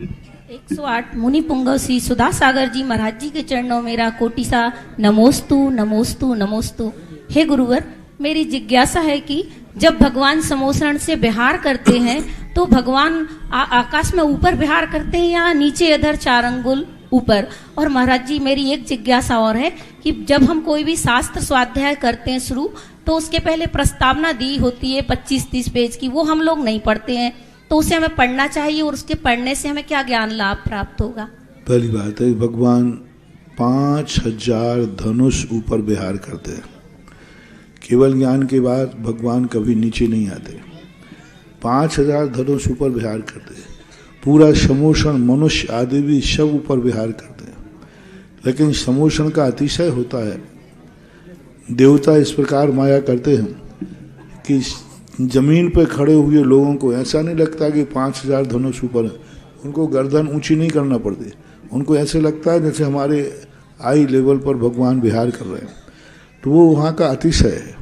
108 मुनि पुंगव श्री सुधा सागर जी महाराज जी के चरणों मेरा कोटि सा नमोस्तु नमोस्तु नमोस्तु। हे गुरुवर, मेरी जिज्ञासा है कि जब भगवान समोसरण से विहार करते हैं तो भगवान आकाश में ऊपर विहार करते हैं या नीचे इधर 4 अंगुल ऊपर? और महाराज जी मेरी एक जिज्ञासा और है कि जब हम कोई भी शास्त्र स्वाध्याय करते हैं शुरू, तो उसके पहले प्रस्तावना दी होती है 25-30 पेज की, वो हम लोग नहीं पढ़ते हैं, तो उसे हमें पढ़ना चाहिए और उसके पढ़ने से हमें क्या ज्ञान लाभ प्राप्त होगा? पहली बात है, भगवान 5000 धनुष ऊपर विहार करते हैं। केवल ज्ञान के बाद भगवान कभी नीचे नहीं आते। 5000 धनुष ऊपर विहार करते हैं। पूरा समोषण मनुष्य आदि भी सब ऊपर विहार करते हैं, लेकिन समोषण का अतिशय होता है। देवता इस प्रकार माया करते हैं कि जमीन पर खड़े हुए लोगों को ऐसा नहीं लगता कि 5000 धनुष ऊपर है, उनको गर्दन ऊंची नहीं करना पड़ती, उनको ऐसे लगता है जैसे हमारे आई लेवल पर भगवान विहार कर रहे हैं। तो वो वहाँ का अतिशय है,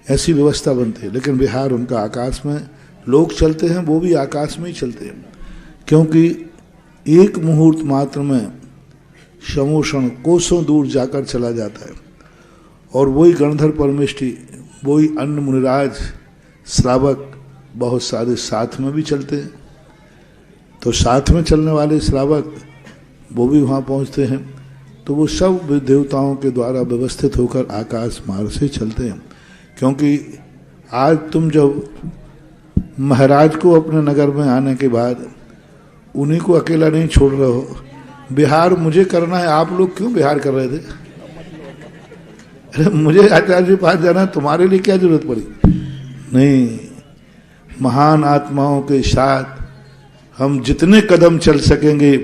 ऐसी व्यवस्था बनती है। लेकिन विहार उनका आकाश में, लोग चलते हैं वो भी आकाश में ही चलते हैं, क्योंकि एक मुहूर्त मात्र में समोषण कोसों दूर जाकर चला जाता है। और वही गणधर परमेष्टि, वही अन्य मुनिराज श्रावक बहुत सारे साथ में भी चलते हैं। तो साथ में चलने वाले श्रावक वो भी वहाँ पहुँचते हैं। तो वो सब देवताओं के द्वारा व्यवस्थित होकर आकाश मार्ग से चलते हैं। क्योंकि आज तुम जब महाराज को अपने नगर में आने के बाद उन्हीं को अकेला नहीं छोड़ रहे हो, बिहार मुझे करना है, आप लोग क्यों बिहार कर रहे थे? अरे मुझे आचार्य के पास जाना, तुम्हारे लिए क्या जरूरत पड़ी? नहीं, महान आत्माओं के साथ हम जितने कदम चल सकेंगे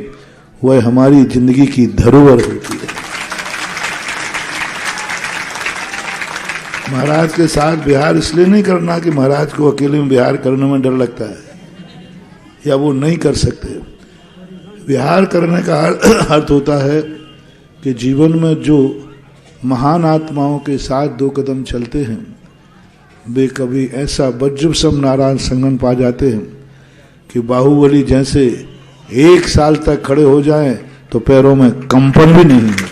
वह हमारी जिंदगी की धरोहर होती है। महाराज के साथ बिहार इसलिए नहीं करना कि महाराज को अकेले में बिहार करने में डर लगता है या वो नहीं कर सकते। बिहार करने का अर्थ होता है कि जीवन में जो महान आत्माओं के साथ 2 कदम चलते हैं, वे कभी ऐसा वज्र सम नारायण संगम पा जाते हैं कि बाहुबली जैसे 1 साल तक खड़े हो जाएं तो पैरों में कंपन भी नहीं होता,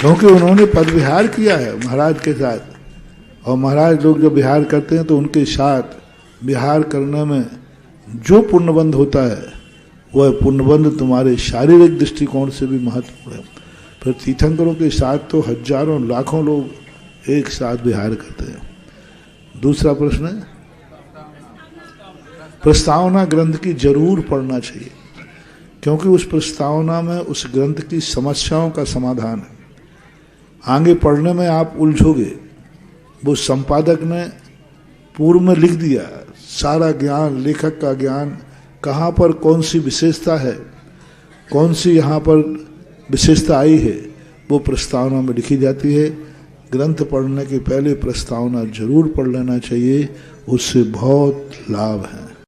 क्योंकि उन्होंने पद विहार किया है महाराज के साथ। और महाराज लोग जब विहार करते हैं तो उनके साथ विहार करने में जो पुण्यबंध होता है वह पुण्यबंध तुम्हारे शारीरिक दृष्टिकोण से भी महत्वपूर्ण है। फिर तीर्थंकरों के साथ तो हजारों लाखों लोग एक साथ विहार करते हैं। दूसरा प्रश्न है, प्रस्तावना ग्रंथ की जरूर पढ़ना चाहिए, क्योंकि उस प्रस्तावना में उस ग्रंथ की समस्याओं का समाधान है। आगे पढ़ने में आप उलझोगे। वो संपादक ने पूर्व में लिख दिया सारा ज्ञान, लेखक का ज्ञान, कहाँ पर कौन सी विशेषता है, कौन सी यहाँ पर विशेषता आई है, वो प्रस्तावना में लिखी जाती है। ग्रंथ पढ़ने के पहले प्रस्तावना जरूर पढ़ लेना चाहिए, उससे बहुत लाभ है।